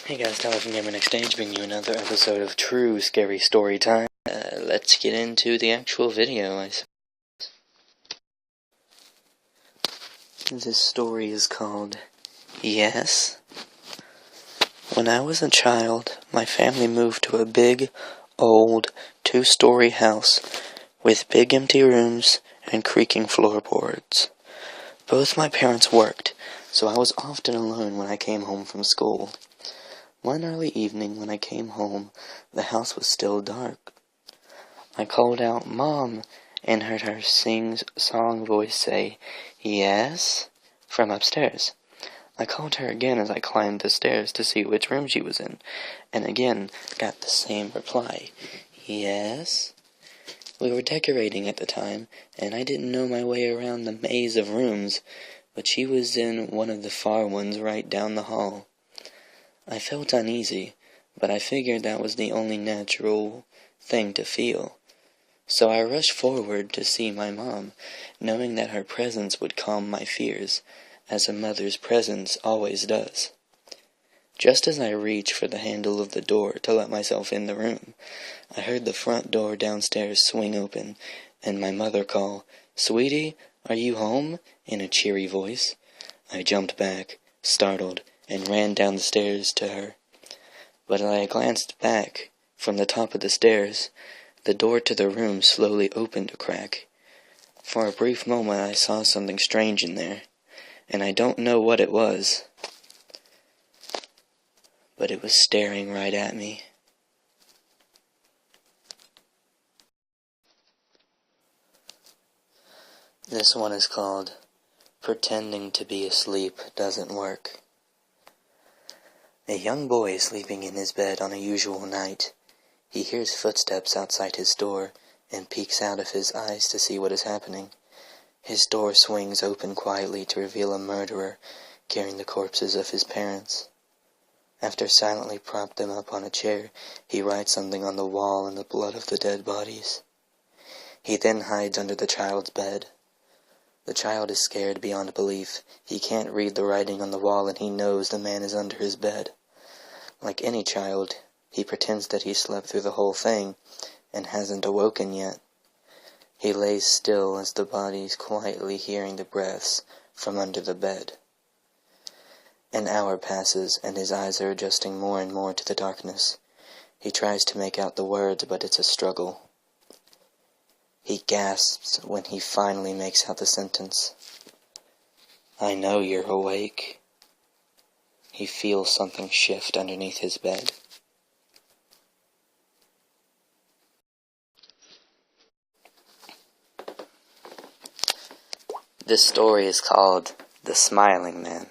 Hey guys, Tyler from Gamer Next Stage, bringing you another episode of True Scary Story Time. Let's get into the actual video, I suppose. This story is called Yes. When I was a child, my family moved to a big, old, 2-story house with big empty rooms and creaking floorboards. Both my parents worked, so I was often alone when I came home from school. One early evening when I came home, the house was still dark. I called out, "Mom," and heard her sing-song voice say, "Yes?" from upstairs. I called her again as I climbed the stairs to see which room she was in, and again got the same reply, "Yes?" We were decorating at the time, and I didn't know my way around the maze of rooms, but she was in one of the far ones right down the hall. I felt uneasy, but I figured that was the only natural thing to feel. So I rushed forward to see my mom, knowing that her presence would calm my fears, as a mother's presence always does. Just as I reached for the handle of the door to let myself in the room, I heard the front door downstairs swing open, and my mother call, "Sweetie, are you home?" in a cheery voice. I jumped back, startled, and ran down the stairs to her. But as I glanced back from the top of the stairs, the door to the room slowly opened a crack. For a brief moment I saw something strange in there, and I don't know what it was, but it was staring right at me. This one is called Pretending to be Asleep Doesn't Work. A young boy is sleeping in his bed on a usual night. He hears footsteps outside his door and peeks out of his eyes to see what is happening. His door swings open quietly to reveal a murderer carrying the corpses of his parents. After silently propping them up on a chair, he writes something on the wall in the blood of the dead bodies. He then hides under the child's bed. The child is scared beyond belief. He can't read the writing on the wall, and he knows the man is under his bed. Like any child, he pretends that he slept through the whole thing and hasn't awoken yet. He lays still as the bodies quietly hearing the breaths from under the bed. An hour passes, and his eyes are adjusting more and more to the darkness. He tries to make out the words, but it's a struggle. He gasps when he finally makes out the sentence. "I know you're awake." He feels something shift underneath his bed. This story is called The Smiling Man.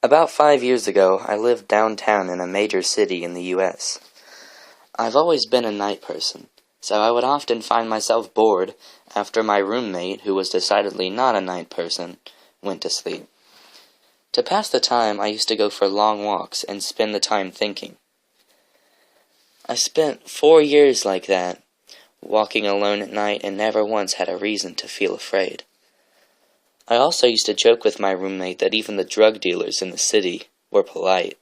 About 5 years ago, I lived downtown in a major city in the U.S. I've always been a night person, so I would often find myself bored after my roommate, who was decidedly not a night person, went to sleep. To pass the time, I used to go for long walks and spend the time thinking. I spent 4 years like that, walking alone at night, and never once had a reason to feel afraid. I also used to joke with my roommate that even the drug dealers in the city were polite.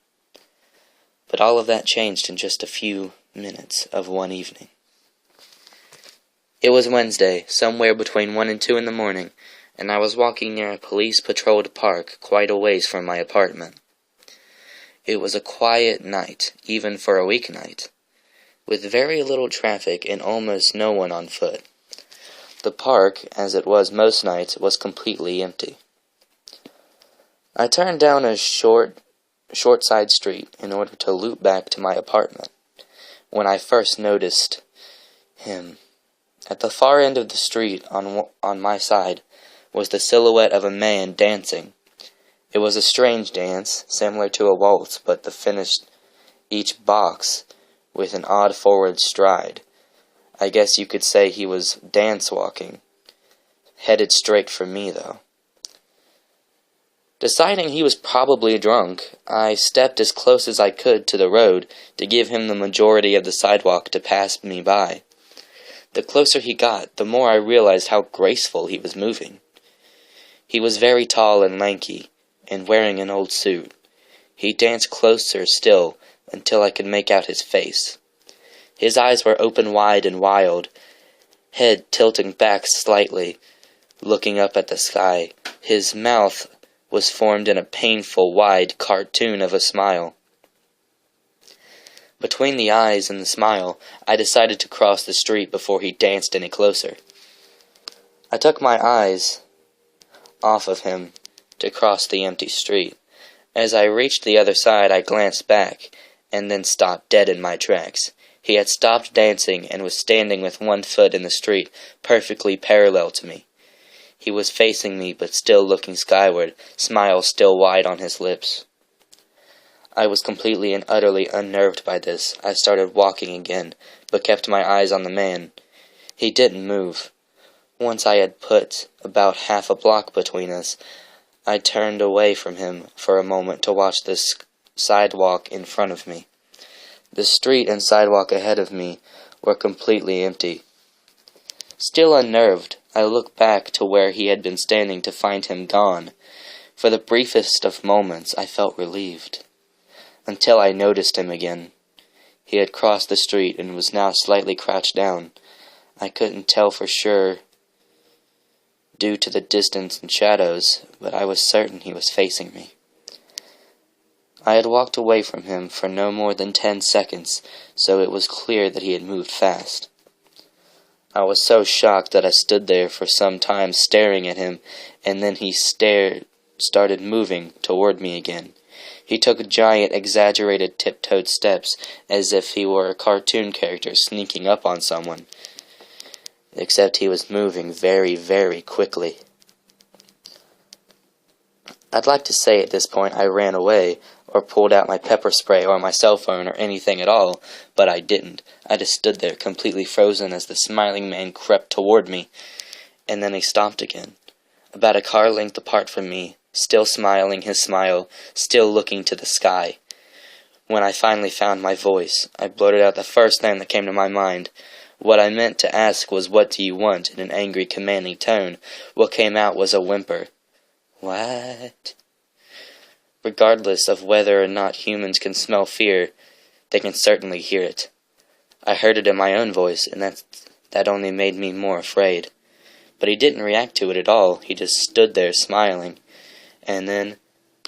But all of that changed in just a few minutes of one evening. It was Wednesday, somewhere between 1 and 2 in the morning, and I was walking near a police-patrolled park quite a ways from my apartment. It was a quiet night, even for a weeknight, with very little traffic and almost no one on foot. The park, as it was most nights, was completely empty. I turned down a short side street in order to loop back to my apartment, when I first noticed him. At the far end of the street, on my side, was the silhouette of a man dancing. It was a strange dance, similar to a waltz, but finished each box with an odd forward stride. I guess you could say he was dance-walking, headed straight for me, though. Deciding he was probably drunk, I stepped as close as I could to the road to give him the majority of the sidewalk to pass me by. The closer he got, the more I realized how graceful he was moving. He was very tall and lanky, and wearing an old suit. He danced closer still until I could make out his face. His eyes were open wide and wild, head tilting back slightly, looking up at the sky. His mouth was formed in a painful, wide cartoon of a smile. Between the eyes and the smile, I decided to cross the street before he danced any closer. I took my eyes off of him to cross the empty street. As I reached the other side, I glanced back, and then stopped dead in my tracks. He had stopped dancing and was standing with one foot in the street, perfectly parallel to me. He was facing me, but still looking skyward, smile still wide on his lips. I was completely and utterly unnerved by this. I started walking again, but kept my eyes on the man. He didn't move. Once I had put about half a block between us, I turned away from him for a moment to watch the sidewalk in front of me. The street and sidewalk ahead of me were completely empty. Still unnerved, I looked back to where he had been standing to find him gone. For the briefest of moments, I felt relieved, until I noticed him again. He had crossed the street and was now slightly crouched down. I couldn't tell for sure due to the distance and shadows, but I was certain he was facing me. I had walked away from him for no more than 10 seconds, so it was clear that he had moved fast. I was so shocked that I stood there for some time staring at him, and then he started moving toward me again. He took giant, exaggerated tiptoed steps, as if he were a cartoon character sneaking up on someone. Except he was moving very, very quickly. I'd like to say at this point I ran away, or pulled out my pepper spray or my cell phone or anything at all, but I didn't. I just stood there completely frozen as the smiling man crept toward me, and then he stopped again, about a car length apart from me, still smiling his smile, still looking to the sky. When I finally found my voice, I blurted out the first thing that came to my mind. What I meant to ask was, "What do you want?" in an angry, commanding tone. What came out was a whimper. What? Regardless of whether or not humans can smell fear, they can certainly hear it. I heard it in my own voice, and that only made me more afraid. But he didn't react to it at all. He just stood there smiling. And then,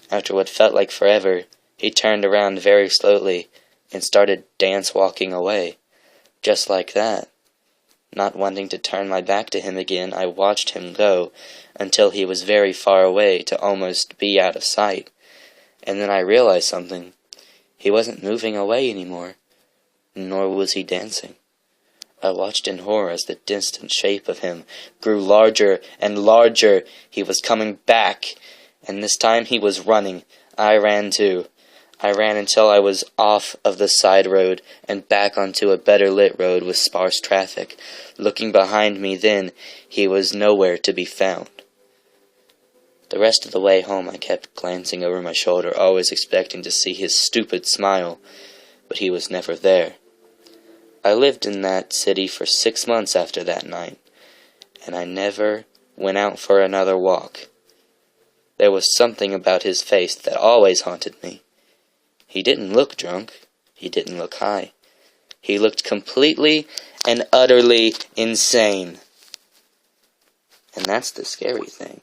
after what felt like forever, he turned around very slowly and started dance-walking away. Just like that. Not wanting to turn my back to him again, I watched him go until he was very far away to almost be out of sight. And then I realized something. He wasn't moving away anymore, nor was he dancing. I watched in horror as the distant shape of him grew larger and larger. He was coming back, and this time he was running. I ran too. I ran until I was off of the side road and back onto a better lit road with sparse traffic. Looking behind me then, he was nowhere to be found. The rest of the way home I kept glancing over my shoulder, always expecting to see his stupid smile, but he was never there. I lived in that city for 6 months after that night, and I never went out for another walk. There was something about his face that always haunted me. He didn't look drunk. He didn't look high. He looked completely and utterly insane. And that's the scary thing.